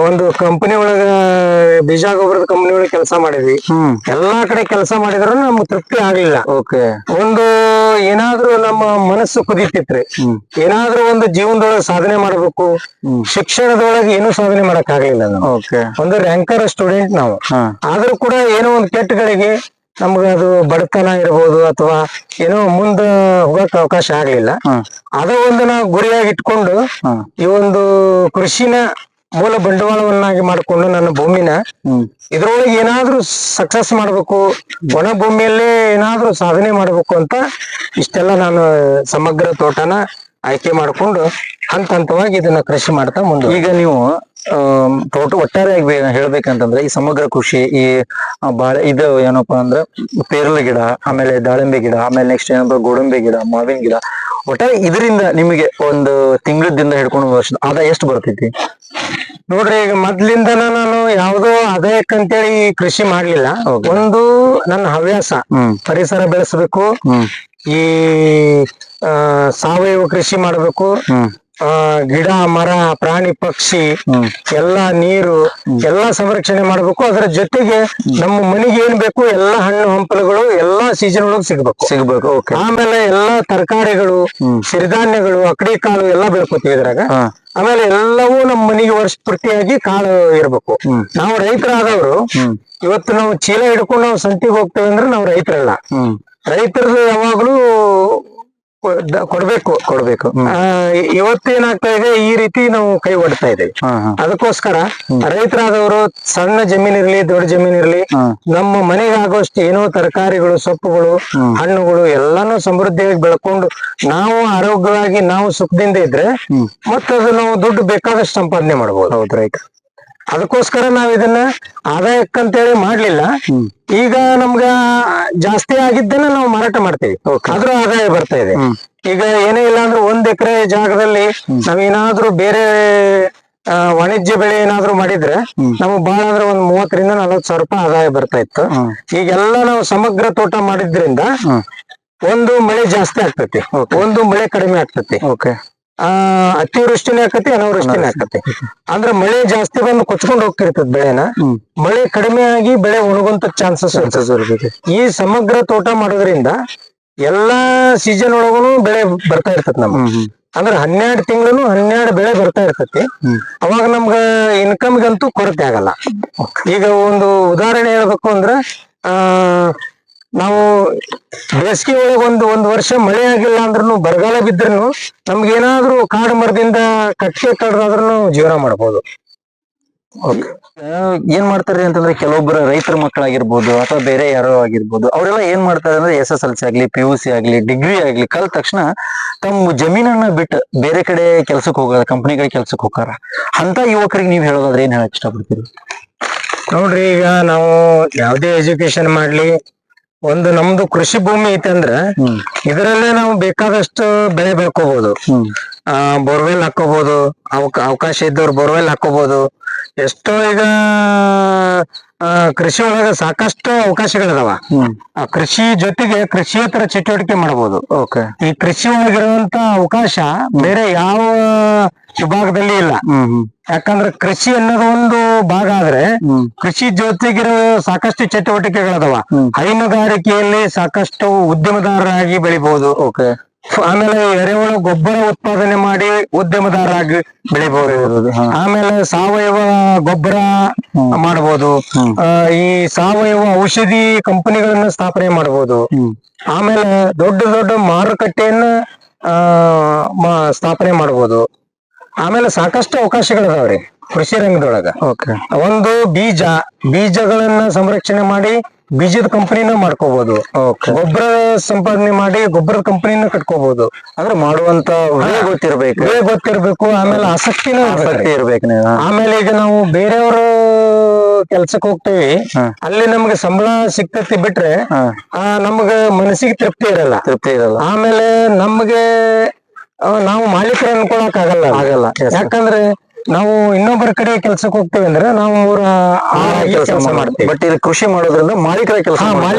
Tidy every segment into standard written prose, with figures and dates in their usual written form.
ಒಂದು ಕಂಪನಿ ಒಳಗ ಬೀಜ ಗೊಬ್ಬರದ ಕಂಪನಿ ಒಳಗ ಕೆಲಸ ಮಾಡಿದ್ವಿ. ಎಲ್ಲಾ ಕಡೆ ಕೆಲಸ ಮಾಡಿದ್ರು ನಮ್ಗೆ ತೃಪ್ತಿ ಆಗ್ಲಿಲ್ಲ. ಓಕೆ. ಒಂದು ಏನಾದ್ರೂ ನಮ್ಮ ಮನಸ್ಸು ಕುದಿತಿತ್ರಿ. ಏನಾದ್ರೂ ಒಂದು ಜೀವನದೊಳಗೆ ಸಾಧನೆ ಮಾಡ್ಬೇಕು. ಶಿಕ್ಷಣದೊಳಗೆ ಏನೂ ಸಾಧನೆ ಮಾಡಕ್ ಆಗ್ಲಿಲ್ಲ ನಾವು. ಒಂದು ರ್ಯಾಂಕರ್ ಸ್ಟೂಡೆಂಟ್ ನಾವು. ಆದ್ರೂ ಕೂಡ ಏನೋ ಒಂದು ಕೆಟ್ಟಗಳಿಗೆ ನಮ್ಗ ಅದು ಬಡತನ ಇರ್ಬೋದು ಅಥವಾ ಏನೋ ಮುಂದ ಹೋಗಕ್ ಅವಕಾಶ ಆಗ್ಲಿಲ್ಲ. ಅದ ಒಂದು ನಾವು ಗುರಿಯಾಗಿ ಇಟ್ಕೊಂಡು ಈ ಒಂದು ಕೃಷಿನ ಮೂಲ ಬಂಡವಾಳವನ್ನಾಗಿ ಮಾಡ್ಕೊಂಡು ನನ್ನ ಭೂಮಿನ ಇದ್ರೊಳಗೆ ಏನಾದ್ರೂ ಸಕ್ಸಸ್ ಮಾಡ್ಬೇಕು, ಒಣ ಭೂಮಿಯಲ್ಲೇ ಏನಾದ್ರೂ ಸಾಧನೆ ಮಾಡ್ಬೇಕು ಅಂತ ಇಷ್ಟೆಲ್ಲ ನಾನು ಸಮಗ್ರ ತೋಟನ ಆಯ್ಕೆ ಮಾಡ್ಕೊಂಡು ಹಂತ ಹಂತವಾಗಿ ಇದನ್ನ ಕೃಷಿ ಮಾಡ್ತಾ ಮುಂದೆ. ಈಗ ನೀವು ತೋಟ ಒಟ್ಟಾರೆಯಾಗಿ ಹೇಳ್ಬೇಕಂತಂದ್ರೆ ಈ ಸಮಗ್ರ ಕೃಷಿ, ಈ ಬಾಳೆ ಇದು ಏನಪ್ಪಾ ಅಂದ್ರೆ ಪೇರಲ ಗಿಡ, ಆಮೇಲೆ ದಾಳಿಂಬೆ ಗಿಡ, ಆಮೇಲೆ ನೆಕ್ಸ್ಟ್ ಏನಪ್ಪ ಗೋಡಂಬಿ ಗಿಡ, ಮಾವಿನ ಗಿಡ, ಒಟ್ಟಾರೆ ಇದರಿಂದ ನಿಮಗೆ ಒಂದು ತಿಂಗಳದಿಂದ ಹಿಡ್ಕೊಂಡು ವರ್ಷದ ಆದಾಯ ಎಷ್ಟು ಬರ್ತೈತಿ? ನೋಡ್ರಿ, ಈಗ ಮೊದ್ಲಿಂದನ ನಾನು ಯಾವ್ದೋ ಆದಾಯಕ್ಕಂತೇಳಿ ಕೃಷಿ ಮಾಡ್ಲಿಲ್ಲ. ಒಂದು ನನ್ನ ಹವ್ಯಾಸ, ಪರಿಸರ ಬೆಳೆಸಬೇಕು, ಈ ಸಾವಯವ ಕೃಷಿ ಮಾಡ್ಬೇಕು, ಗಿಡ ಮರ ಪ್ರಾಣಿ ಪಕ್ಷಿ ಎಲ್ಲಾ ನೀರು ಎಲ್ಲಾ ಸಂರಕ್ಷಣೆ ಮಾಡ್ಬೇಕು. ಅದರ ಜೊತೆಗೆ ನಮ್ಮ ಮನೆಗೆ ಏನ್ ಬೇಕು ಎಲ್ಲಾ ಹಣ್ಣು ಹಂಪಲುಗಳು ಎಲ್ಲಾ ಸೀಸನ್ ಒಳಗೆ ಸಿಗ್ಬೇಕು. ಆಮೇಲೆ ಎಲ್ಲಾ ತರಕಾರಿಗಳು, ಸಿರಿಧಾನ್ಯಗಳು, ಅಕಡಿ ಕಾಳು ಎಲ್ಲಾ ಬೆಳ್ಕೊತೀವಿ ಇದ್ರಾಗ. ಆಮೇಲೆ ಎಲ್ಲವೂ ನಮ್ಮ ಮನೆಗೆ ವರ್ಷ ಪೂರ್ತಿಯಾಗಿ ಕಾಳು ಇರ್ಬೇಕು. ನಾವು ರೈತರಾದವರು ಇವತ್ತು ನಾವು ಚೀಲ ಹಿಡ್ಕೊಂಡು ನಾವು ಸಂತಿಗೆ ಹೋಗ್ತೇವೆ ಅಂದ್ರೆ ನಾವು ರೈತರಲ್ಲ. ರೈತರದು ಯಾವಾಗ್ಲೂ ಕೊಡ್ಬೇಕು. ಇವತ್ತೇನಾಗ್ತಾ ಇದೆ, ಈ ರೀತಿ ನಾವು ಕೈ ಒಡ್ತಾ ಇದ್ದೇವೆ. ಅದಕ್ಕೋಸ್ಕರ ರೈತರಾದವರು ಸಣ್ಣ ಜಮೀನಿರ್ಲಿ ದೊಡ್ಡ ಜಮೀನಿರ್ಲಿ ನಮ್ಮ ಮನೆಗೆ ಆಗೋಷ್ಟು ಏನೋ ತರಕಾರಿಗಳು, ಸೊಪ್ಪುಗಳು, ಹಣ್ಣುಗಳು ಎಲ್ಲಾನು ಸಮೃದ್ಧಿಯಾಗಿ ಬೆಳ್ಕೊಂಡು ನಾವು ಆರೋಗ್ಯವಾಗಿ ನಾವು ಸುಖದಿಂದ ಇದ್ರೆ ಮತ್ತದು ನಾವು ದುಡ್ಡು ಬೇಕಾದಷ್ಟು ಸಂಪಾದನೆ ಮಾಡ್ಬೋದು. ಹೌದು ರೈತ. ಅದಕ್ಕೋಸ್ಕರ ನಾವ್ ಇದನ್ನ ಆದಾಯಕ್ಕಂತೇಳಿ ಮಾಡ್ಲಿಲ್ಲ. ಈಗ ನಮ್ಗ ಜಾಸ್ತಿ ಆಗಿದ್ದನ್ನ ನಾವು ಮಾರಾಟ ಮಾಡ್ತೀವಿ, ಅದ್ರ ಆದಾಯ ಬರ್ತಾ ಇದೆ. ಈಗ ಏನೇ ಇಲ್ಲ ಅಂದ್ರೆ 1 ಎಕರೆ ಜಾಗದಲ್ಲಿ ನಾವೇನಾದ್ರೂ ಬೇರೆ ವಾಣಿಜ್ಯ ಬೆಳೆ ಏನಾದ್ರು ಮಾಡಿದ್ರೆ ನಮಗ್ ಬಾಳ ಅಂದ್ರೆ 30,000 ರಿಂದ 40,000 ರೂಪಾಯಿ ಆದಾಯ ಬರ್ತಾ ಇತ್ತು. ಈಗೆಲ್ಲ ನಾವು ಸಮಗ್ರ ತೋಟ ಮಾಡಿದ್ರಿಂದ ಒಂದು ಮಳೆ ಜಾಸ್ತಿ ಆಗ್ತೈತಿ, ಒಂದು ಮಳೆ ಕಡಿಮೆ ಆಗ್ತೈತಿ. ಅತಿವೃಷ್ಟಿನೇ ಆಕತಿ, ಅನಾವೃಷ್ಟಿನೇ ಆಕತಿ. ಅಂದ್ರೆ ಮಳೆ ಜಾಸ್ತಿ ಬಂದು ಕೊಚ್ಕೊಂಡು ಹೋಗ್ತಿರ್ತದ ಬೆಳೆನ, ಮಳೆ ಕಡಿಮೆ ಆಗಿ ಬೆಳೆ ಒಣಗುವಂತ ಚಾನ್ಸಸ್ ಇರ್ತದೆ. ಈ ಸಮಗ್ರ ತೋಟ ಮಾಡೋದ್ರಿಂದ ಎಲ್ಲಾ ಸೀಸನ್ ಒಳಗೂನು ಬೆಳೆ ಬರ್ತಾ ಇರ್ತದ ನಮ್ಗೆ. ಅಂದ್ರೆ 12 ತಿಂಗಳು 12 ಬೆಳೆ ಬರ್ತಾ ಇರ್ತತಿ. ಅವಾಗ ನಮ್ಗ ಇನ್ಕಮ್ಗಂತೂ ಕೊರತೆ ಆಗಲ್ಲ. ಈಗ ಒಂದು ಉದಾಹರಣೆ ಹೇಳ್ಬೇಕು ಅಂದ್ರೆ ನಾವು ಬೇಸಿಗೆ ಒಳಗೆ ಒಂದು ವರ್ಷ ಮಳೆ ಆಗಿಲ್ಲ ಅಂದ್ರೂ, ಬರಗಾಲ ಬಿದ್ರೂ ನಮ್ಗೇನಾದ್ರೂ ಕಾಡು ಮರದಿಂದ ಕಟ್ಟಿಗೆ ಕಡ್ದಾದ್ರೂ ಜೀವನ ಮಾಡ್ಬೋದು. ಏನ್ ಮಾಡ್ತಾರೆ ಅಂತಂದ್ರೆ ಕೆಲವೊಬ್ಬರು ರೈತರ ಮಕ್ಕಳಾಗಿರ್ಬೋದು ಅಥವಾ ಬೇರೆ ಯಾರೋ ಆಗಿರ್ಬೋದು, ಅವರೆಲ್ಲ ಏನ್ ಮಾಡ್ತಾರೆ ಅಂದ್ರೆ SSLC ಆಗ್ಲಿ, PUC ಆಗ್ಲಿ, ಡಿಗ್ರಿ ಆಗ್ಲಿ ಕಲ್ತ ತಕ್ಷಣ ತಮ್ಮ ಜಮೀನನ್ನ ಬಿಟ್ಟು ಬೇರೆ ಕಡೆ ಕೆಲ್ಸಕ್ಕೆ ಹೋಗಾರ, ಕಂಪನಿಗಳ ಕೆಲ್ಸಕ್ಕೆ ಹೋಗಾರ. ಅಂತ ಯುವಕರಿಗೆ ನೀವ್ ಹೇಳೋದಾದ್ರೆ ಏನ್ ಹೇಳಕ್ ಇಷ್ಟಪಡ್ತೀರಿ? ನೋಡ್ರಿ, ಈಗ ನಾವು ಯಾವ್ದೇ ಎಜುಕೇಶನ್ ಮಾಡ್ಲಿ, ಒಂದು ನಮ್ದು ಕೃಷಿ ಭೂಮಿ ಐತಂದ್ರ ಇದರಲ್ಲೇ ನಾವು ಬೇಕಾದಷ್ಟು ಬೆಳೆ ಬೆಳ್ಕೋಬಹುದು. ಬೋರ್ವೆಲ್ ಹಾಕೋಬಹುದು, ಅವಕಾಶ ಇದ್ದವ್ರು ಬೋರ್ವೆಲ್ ಹಾಕೋಬಹುದು. ಎಷ್ಟೋ ಈಗ ಕೃಷಿ ಒಳಗ ಸಾಕಷ್ಟು ಅವಕಾಶಗಳಿದಾವ. ಕೃಷಿ ಜೊತೆಗೆ ಕೃಷಿಯೇತರ ಚಟುವಟಿಕೆ ಮಾಡಬಹುದು. ಈ ಕೃಷಿ ಒಳಗಿರುವಂತ ಅವಕಾಶ ಬೇರೆ ಯಾವ ವಿಭಾಗದಲ್ಲಿ ಇಲ್ಲ. ಯಾಕಂದ್ರೆ ಕೃಷಿ ಅನ್ನೋದು ಒಂದು ಭಾಗ ಆದ್ರೆ ಕೃಷಿ ಜೊತೆಗಿರೋ ಸಾಕಷ್ಟು ಚಟುವಟಿಕೆಗಳದಾವ. ಹೈನುಗಾರಿಕೆಯಲ್ಲಿ ಸಾಕಷ್ಟು ಉದ್ಯಮದಾರರಾಗಿ ಬೆಳಿಬಹುದು. ಆಮೇಲೆ ಎರೆಹುಳ ಗೊಬ್ಬರ ಉತ್ಪಾದನೆ ಮಾಡಿ ಉದ್ಯಮದಾರರಾಗಿ ಬೆಳಿಬಹುದು. ಆಮೇಲೆ ಸಾವಯವ ಗೊಬ್ಬರ ಮಾಡಬಹುದು. ಈ ಸಾವಯವ ಔಷಧಿ ಕಂಪನಿಗಳನ್ನ ಸ್ಥಾಪನೆ ಮಾಡಬಹುದು. ಆಮೇಲೆ ದೊಡ್ಡ ದೊಡ್ಡ ಮಾರುಕಟ್ಟೆಯನ್ನ ಸ್ಥಾಪನೆ ಮಾಡಬಹುದು. ಆಮೇಲೆ ಸಾಕಷ್ಟು ಅವಕಾಶಗಳಿದಾವ್ರಿ ಕೃಷಿ ರಂಗದೊಳಗ. ಒಂದು ಬೀಜಗಳನ್ನ ಸಂರಕ್ಷಣೆ ಮಾಡಿ ಬೀಜದ ಕಂಪನಿನ ಮಾಡ್ಕೋಬಹುದು. ಗೊಬ್ಬರ ಸಂಪಾದನೆ ಮಾಡಿ ಗೊಬ್ಬರದ ಕಂಪನಿನ ಕಟ್ಕೋಬಹುದು. ಅಂದ್ರೆ ಮಾಡುವಂತ ಗೊತ್ತಿರ್ಬೇಕು. ಆಮೇಲೆ ಆಸಕ್ತಿ ಇರ್ಬೇಕು. ಆಮೇಲೆ ಈಗ ನಾವು ಬೇರೆಯವರು ಕೆಲ್ಸಕ್ಕೆ ಹೋಗ್ತೇವಿ, ಅಲ್ಲಿ ನಮ್ಗೆ ಸಂಬಳ ಸಿಗ್ತತಿ ಬಿಟ್ರೆ ನಮ್ಗ ಮನಸ್ಸಿಗೆ ತೃಪ್ತಿ ಇರಲ್ಲ. ಆಮೇಲೆ ನಮ್ಗೆ ನಾವು ಮಾಲೀಕರು ಅನ್ಕೊಳಕ್ ಆಗಲ್ಲ. ಯಾಕಂದ್ರೆ ನಾವು ಇನ್ನೊಬ್ಬರ ಕಡೆ ಕೆಲ್ಸಕ್ಕೆ ಹೋಗ್ತೇವೆ ಅಂದ್ರೆ ನಾವು ಅವರ ಕೆಲಸ ಮಾಡ್ತೀವಿ. ಬಟ್ ಇಲ್ಲಿ ಕೃಷಿ ಮಾಡೋದ್ರಿಂದ ಮಾಲೀಕರ ಕೆಲಸ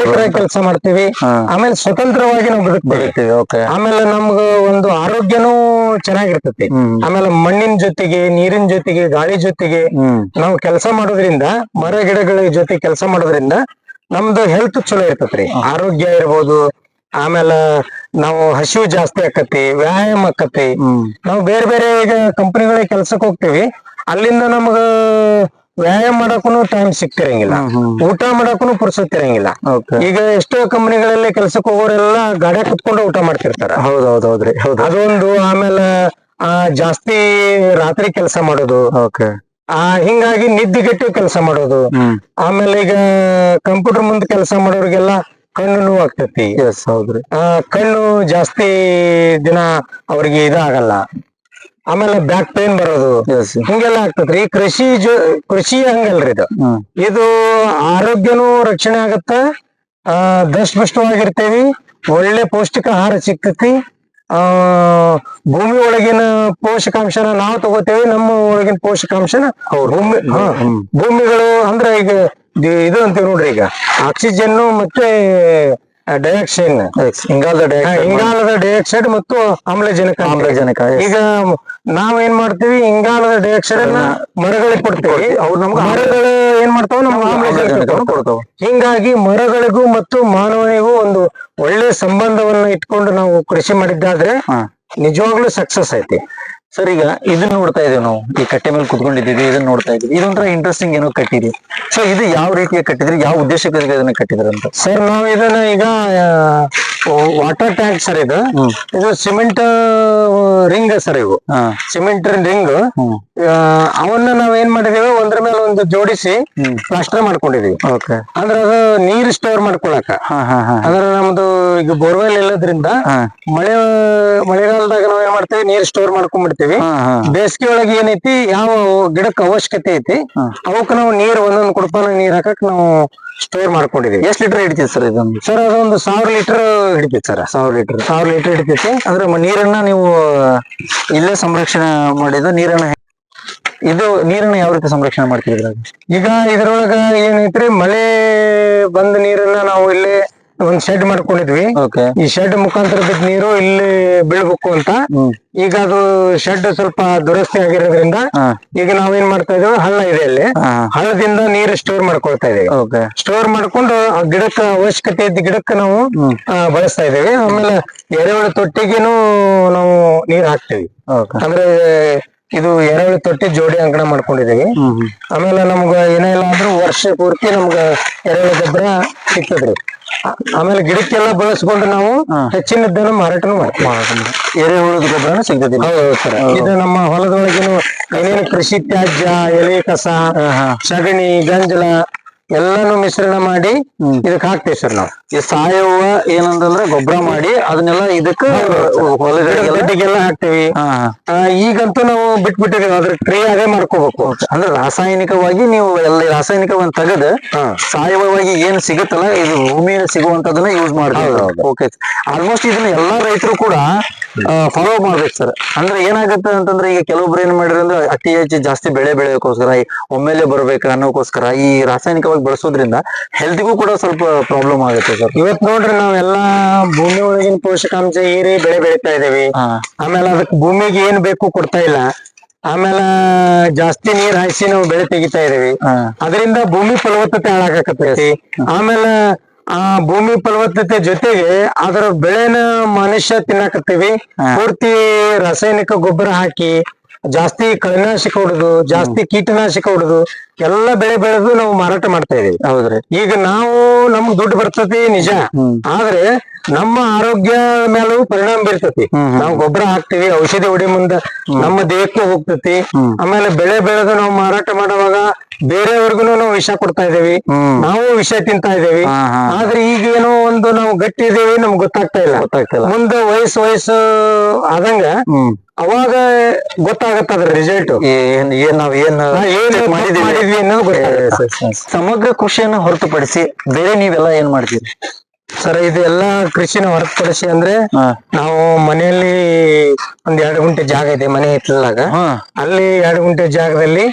ಕೆಲಸ ಮಾಡ್ತೀವಿ. ಆಮೇಲೆ ಸ್ವತಂತ್ರವಾಗಿ ನಾವು ಬದುಕ್ತೇವೆ. ಆಮೇಲೆ ನಮ್ಗ ಒಂದು ಆರೋಗ್ಯನೂ ಚೆನ್ನಾಗಿರ್ತೈತಿ. ಆಮೇಲೆ ಮಣ್ಣಿನ ಜೊತೆಗೆ, ನೀರಿನ ಜೊತೆಗೆ, ಗಾಳಿ ಜೊತೆಗೆ ನಾವು ಕೆಲಸ ಮಾಡೋದ್ರಿಂದ, ಮರ ಗಿಡಗಳ ಜೊತೆ ಕೆಲಸ ಮಾಡೋದ್ರಿಂದ ನಮ್ದು ಹೆಲ್ತ್ ಚಲೋ ಇರ್ತೈತ್ರಿ. ಆರೋಗ್ಯ ಇರ್ಬೋದು. ಆಮೇಲೆ ನಾವು ಹಸಿವು ಜಾಸ್ತಿ ಆಕತಿ, ವ್ಯಾಯಾಮ ಆಕತಿ. ನಾವು ಬೇರೆ ಬೇರೆ ಈಗ ಕಂಪನಿಗಳಿಗೆ ಕೆಲ್ಸಕ್ಕೆ ಹೋಗ್ತೀವಿ, ಅಲ್ಲಿಂದ ನಮಗ ವ್ಯಾಯಾಮ ಮಾಡಕ್ಕೂ ಟೈಮ್ ಸಿಕ್ತಿರಂಗಿಲ್ಲ, ಊಟ ಮಾಡಕ್ಕೂ ಪುರ್ಸೊತ್ತಿರಂಗಿಲ್ಲ. ಈಗ ಎಷ್ಟೋ ಕಂಪನಿಗಳಲ್ಲಿ ಕೆಲ್ಸಕ್ಕೆ ಹೋಗೋರೆಲ್ಲ ಗಾಡಿ ಕುತ್ಕೊಂಡು ಊಟ ಮಾಡ್ತಿರ್ತಾರ. ಹೌದೌದೌದ್ರಿ. ಅದೊಂದು. ಆಮೇಲೆ ಜಾಸ್ತಿ ರಾತ್ರಿ ಕೆಲಸ ಮಾಡೋದು, ಹಿಂಗಾಗಿ ನಿದ್ದೆಗೆಟ್ಟು ಕೆಲಸ ಮಾಡೋದು. ಆಮೇಲೆ ಈಗ ಕಂಪ್ಯೂಟರ್ ಮುಂದೆ ಕೆಲಸ ಮಾಡೋರಿಗೆಲ್ಲ ಕಣ್ಣು ನೋವು ಆಗ್ತೈತಿ. ಹೌದ್ರಿ. ಕಣ್ಣು ಜಾಸ್ತಿ ದಿನ ಅವ್ರಿಗೆ ಇದಾಗಲ್ಲ. ಆಮೇಲೆ ಬ್ಯಾಕ್ ಪೇನ್ ಬರೋದು, ಹಿಂಗೆಲ್ಲ ಆಗ್ತದ್ರಿ. ಕೃಷಿ ಹಂಗಲ್ರಿ ಇದು. ಇದು ಆರೋಗ್ಯನೂ ರಕ್ಷಣೆ ಆಗತ್ತ, ದಷ್ಟಪುಷ್ಟವಾಗಿರ್ತೇವಿ, ಒಳ್ಳೆ ಪೌಷ್ಟಿಕ ಆಹಾರ ಸಿಗ್ತೈತಿ. ಭೂಮಿ ಒಳಗಿನ ಪೋಷಕಾಂಶನ ನಾವು ತಗೋತೇವೆ, ನಮ್ಮ ಒಳಗಿನ ಪೋಷಕಾಂಶನ ಭೂಮಿಗಳು ಅಂದ್ರೆ ಈಗ ಇದು ಅಂತೀವಿ ನೋಡ್ರಿ. ಈಗ ಆಕ್ಸಿಜನ್ ಮತ್ತೆ ಡೈಆಕ್ಸೈಡ್, ಇಂಗಾಲದ ಡೈಆಕ್ಸೈಡ್ ಮತ್ತು ಆಮ್ಲಜನಕ. ಈಗ ನಾವೇನ್ ಮಾಡ್ತೀವಿ, ಇಂಗಾಲದ ಡೈಆಕ್ಸೈಡ್ ಅನ್ನ ಮರಗಳಿಗೆ ಕೊಡ್ತೀವಿ, ಅವ್ರು ನಮ್ಗೆ ಮರಗಳು ಏನ್ ಮಾಡ್ತಾವ, ನಮ್ಗೆ ಆಮ್ಲಜನಕ ಕೊಡ್ತಾವ. ಹಿಂಗಾಗಿ ಮರಗಳಿಗೂ ಮತ್ತು ಮಾನವನಿಗೂ ಒಂದು ಒಳ್ಳೆ ಸಂಬಂಧವನ್ನ ಇಟ್ಕೊಂಡು ನಾವು ಕೃಷಿ ಮಾಡಿದ್ದಾದ್ರೆ ನಿಜವಾಗ್ಲೂ ಸಕ್ಸಸ್ ಐತಿ. ಸರ್, ಈಗ ಇದನ್ನ ನೋಡ್ತಾ ಇದೀವಿ ನಾವು, ಈ ಕಟ್ಟೆ ಮೇಲೆ ಕುತ್ಕೊಂಡಿದ್ದೀವಿ, ಇದನ್ನ ನೋಡ್ತಾ ಇದೀವಿ. ಇದೊಂಥರ ಇಂಟ್ರೆಸ್ಟಿಂಗ್ ಏನೋ ಕಟ್ಟಿರಿ. ಸೊ ಇದು ಯಾವ ರೀತಿಯ ಕಟ್ಟಿದ್ರಿ, ಯಾವ ಉದ್ದೇಶಕ್ಕಾಗಿ ಇದನ್ನ ಕಟ್ಟಿದ್ರಿ ಅಂತ? ಸರ್, ನಾವು ಇದನ್ನ ಈಗ ವಾಟರ್ ಟ್ಯಾಂಕ್ ಸರ್, ಇದು ಸಿಮೆಂಟ್ ರಿಂಗ್ ಸರ್. ಇವು ಸಿಮೆಂಟ್ ರಿಂಗ್, ಅವನ್ನ ನಾವ್ ಏನ್ ಮಾಡಿದೀವಿ, ಒಂದ್ರ ಮೇಲೆ ಒಂದು ಜೋಡಿಸಿ ಪ್ಲಾಸ್ಟರ್ ಮಾಡ್ಕೊಂಡಿದೀವಿ. ಅಂದ್ರೆ ಅದು ನೀರ್ ಸ್ಟೋರ್ ಮಾಡ್ಕೊಳಕ. ಅಂದ್ರೆ ನಮ್ದು ಈಗ ಬೋರ್ವೆಲ್ ಇಲ್ಲದ್ರಿಂದ ಮಳೆಗಾಲದಾಗ ನಾವ್ ಏನ್ ಮಾಡ್ತೇವಿ, ನೀರ್ ಸ್ಟೋರ್ ಮಾಡ್ಕೊಂಡ್ಬಿಡ್ತೀವಿ. ಬೇಸಿಗೆ ಒಳಗೆ ಏನೈತಿ, ಯಾವ ಗಿಡಕ್ಕೆ ಅವಶ್ಯಕತೆ ಐತಿ ಅವಕ್ಕೆ ನಾವು ನೀರ್ ಒಂದೊಂದು ಕುಡಪಾನ ನೀರ್ ಹಾಕಕ್ ನಾವು ಸ್ಟೋರ್ ಮಾಡ್ಕೊಂಡಿದೀವಿ. ಎಷ್ಟ್ ಲೀಟರ್ ಹಿಡಿತೈತಿ ಸರ್ ಇದೊಂದು? ಸರ್, ಅದೊಂದು 1000 ಲೀಟರ್ ಹಿಡಿತೈತಿ ಸರ್. 1000 ಲೀಟರ್ ಹಿಡಿತೈತಿ. ಅಂದ್ರೆ ನೀರನ್ನ ನೀವು ಇಲ್ಲೇ ಸಂರಕ್ಷಣೆ ಮಾಡಿದ ನೀರನ್ನ, ನೀರನ್ನ ಯಾವ ರೀತಿ ಸಂರಕ್ಷಣೆ ಮಾಡ್ತಿದ್ರ? ಈಗ ಇದ್ರೊಳಗ ಏನೈತ್ರಿ, ಮಳೆ ಬಂದ ನೀರನ್ನ ನಾವು ಇಲ್ಲೇ ಒಂದ್ ಶೆಡ್ ಮಾಡ್ಕೊಂಡಿದ್ವಿ. ಈ ಶೆಡ್ ಮುಖಾಂತರ ಬಿದ್ದ ನೀರು ಇಲ್ಲಿ ಬೀಳ್ಬೇಕು ಅಂತ. ಈಗ ಅದು ಶೆಡ್ ಸ್ವಲ್ಪ ದುರಸ್ತಿ ಆಗಿರೋದ್ರಿಂದ ಈಗ ನಾವೇನ್ ಮಾಡ್ತಾ ಇದೀವಿ, ಹಳ್ಳ ಇದೆ ಅಲ್ಲಿ, ಹಳ್ಳದಿಂದ ನೀರು ಸ್ಟೋರ್ ಮಾಡ್ಕೊಳ್ತಾ ಇದೀವಿ. ಸ್ಟೋರ್ ಮಾಡ್ಕೊಂಡು ಆ ಗಿಡಕ್ಕ ಅವಶ್ಯಕತೆ ಇದ್ದ ಗಿಡಕ್ಕ ನಾವು ಬಳಸ್ತಾ ಇದೀವಿ. ಆಮೇಲೆ ಎರೆಹುಳ ತೊಟ್ಟಿಗೆನು ನಾವು ನೀರ್ ಹಾಕ್ತಿವಿ. ಅಂದ್ರೆ ಇದು ಎರೆಹುಳ ತೊಟ್ಟಿ ಜೋಡಿ ಅಂಕಣ ಮಾಡ್ಕೊಂಡಿದೀವಿ. ಆಮೇಲೆ ನಮ್ಗ ಏನೇ ಇಲ್ಲ ಅಂದ್ರೂ ವರ್ಷ ಪೂರ್ತಿ ನಮ್ಗ ಎರೆಹುಳ ಗೊಬ್ಬರ ಸಿಗ್ತದ್ರಿ. ಆಮೇಲೆ ಗಿಡಕ್ಕೆಲ್ಲ ಬಳಸ್ಕೊಂಡು ನಾವು ಹೆಚ್ಚಿನದ್ದನ್ನು ಮಾರಾಟನೂ ಮಾಡ್ತೀವಿ. ಎರೆಹುಳದ ಗೊಬ್ಬರನೂ ಸಿಗ್ತದೆ. ಇದು ನಮ್ಮ ಹೊಲದೊಳಗೇನು ಏನೇನು ಕೃಷಿ ತ್ಯಾಜ್ಯ, ಎಲೆ ಕಸ, ಸಗಣಿ, ಗಂಜಲ ಎಲ್ಲಾನು ಮಿಶ್ರಣ ಮಾಡಿ ಇದಕ್ ಹಾಕ್ತೇವೆ ಸರ್ ನಾವು. ಈ ಸಾವಯವ ಏನಂತಂದ್ರೆ ಗೊಬ್ಬರ ಮಾಡಿ ಅದನ್ನೆಲ್ಲ ಇದಕ್ಕ ಹೊಲಗಳಿಗೆಲ್ಲ ಹಾಕ್ತೇವಿ. ಈಗಂತೂ ನಾವು ಬಿಟ್ಬಿಟ್ಟಿದೀವಿ, ಅದ್ರ ಕ್ರಿಯೆ ಮಾಡ್ಕೋಬೇಕು. ಅಂದ್ರೆ ರಾಸಾಯನಿಕವಾಗಿ ನೀವು ಎಲ್ಲ ರಾಸಾಯನಿಕವನ್ನು ತೆಗೆದು ಸಾವಯವವಾಗಿ ಏನ್ ಸಿಗುತ್ತಲ್ಲ, ಇದು ಭೂಮಿಯಲ್ಲಿ ಸಿಗುವಂತದನ್ನ ಯೂಸ್ ಮಾಡ್ತೀವಿ. ಓಕೆ, ಆಲ್ಮೋಸ್ಟ್ ಇದನ್ನ ಎಲ್ಲಾ ರೈತರು ಕೂಡ ಫಾಲೋ ಮಾಡ್ಬೇಕು ಸರ್. ಅಂದ್ರೆ ಏನಾಗುತ್ತೆ ಅಂತಂದ್ರೆ, ಈಗ ಕೆಲವೊಬ್ರು ಏನ್ ಮಾಡಿದ್ರೆ ಅಂದ್ರೆ ಅತಿ ಹೆಚ್ಚು ಜಾಸ್ತಿ ಬೆಳೆ ಬೆಳೆಯೋಕೋಸ್ಕರ, ಒಮ್ಮೆಲೆ ಬರ್ಬೇಕು ಅನ್ನೋಕೋಸ್ಕರ ಈ ರಾಸಾಯನಿಕವಾಗಿ ಬಳಸೋದ್ರಿಂದ ಹೆಲ್ತ್ಗೂ ಕೂಡ ಸ್ವಲ್ಪ ಪ್ರಾಬ್ಲಮ್ ಆಗುತ್ತೆ ಸರ್. ಇವತ್ ನೋಡ್ರಿ, ನಾವೆಲ್ಲಾ ಭೂಮಿ ಒಳಗಿನ ಪೋಷಕಾಂಶ ಹೀರಿ ಬೆಳೆ ಬೆಳಿತಾ ಇದೇವಿ. ಆಮೇಲೆ ಅದಕ್ಕೆ ಭೂಮಿಗೆ ಏನ್ ಬೇಕು ಕೊಡ್ತಾ ಇಲ್ಲ. ಆಮೇಲೆ ಜಾಸ್ತಿ ನೀರ್ ಹಾಯಿಸಿ ನಾವು ಬೆಳೆ ತೆಗಿತಾ ಇದೀವಿ. ಅದರಿಂದ ಭೂಮಿ ಫಲವತ್ತತೆ ಹಾಳಾಗಕತ್ತೈತಿ. ಆಮೇಲೆ ಆ ಭೂಮಿ ಫಲವತ್ತತೆ ಜೊತೆಗೆ ಅದರ ಬೆಳೆನ ಮನುಷ್ಯ ತಿನ್ನಕತ್ತೀವಿ. ಪೂರ್ತಿ ರಾಸಾಯನಿಕ ಗೊಬ್ಬರ ಹಾಕಿ, ಜಾಸ್ತಿ ಕಳೆನಾಶಕ ಹೊಡೆದು, ಜಾಸ್ತಿ ಕೀಟನಾಶಕ ಹೊಡೆದು ಎಲ್ಲ ಬೆಳೆ ಬೆಳೆದು ನಾವು ಮಾರಾಟ ಮಾಡ್ತಾ ಇದೀವಿ. ಹೌದ್ರಿ. ಈಗ ನಮ್ಗ್ ದುಡ್ಡು ಬರ್ತತಿ ನಿಜ, ಆದ್ರೆ ನಮ್ಮ ಆರೋಗ್ಯ ಮೇಲೂ ಪರಿಣಾಮ ಬೀರ್ತತಿ. ನಾವು ಗೊಬ್ಬರ ಹಾಕ್ತಿವಿ, ಔಷಧಿ ಹೊಡಿ ಮುಂದ ನಮ್ಮ ದೇಹಕ್ಕೆ ಹೋಗ್ತತಿ. ಆಮೇಲೆ ಬೆಳೆ ಬೆಳೆದು ನಾವು ಮಾರಾಟ ಮಾಡುವಾಗ ಬೇರೆಯವ್ರಿಗೂ ನಾವು ವಿಷ ಕೊಡ್ತಾ ಇದೀವಿ, ನಾವು ವಿಷ ತಿಂತಾ ಇದೀವಿ. ಆದ್ರೆ ಈಗ ಏನೋ ಒಂದು ನಾವು ಗಟ್ಟಿ ಇದೀವಿ, ನಮ್ಗೆ ಗೊತ್ತಾಗ್ತಾ ಇಲ್ಲ. ಮುಂದೆ ವಯಸ್ಸು ಆದಂಗ ಅವಾಗ ಗೊತ್ತಾಗತ್ತ ಅದ್ರ ರಿಸಲ್ಟ್, ಸಮಗ್ರ ಕೃಷಿಯನ್ನ ಹೊರತುಪಡಿಸಿ ಬೇರೆ ನೀವೆಲ್ಲ ಏನ್ ಮಾಡ್ತೀರಿ? ಸರ್ ಇದು ಎಲ್ಲಾ ಕೃಷಿನ ಹೊರತುಪಡಿಸಿ ಅಂದ್ರೆ ನಾವು ಮನೆಯಲ್ಲಿ ಒಂದ್ 2 ಗುಂಟೆ ಜಾಗ ಇದೆ ಮನೆ ಹಿತ್ತಲಾಗ. ಅಲ್ಲಿ 2 ಗುಂಟೆ ಜಾಗದಲ್ಲಿ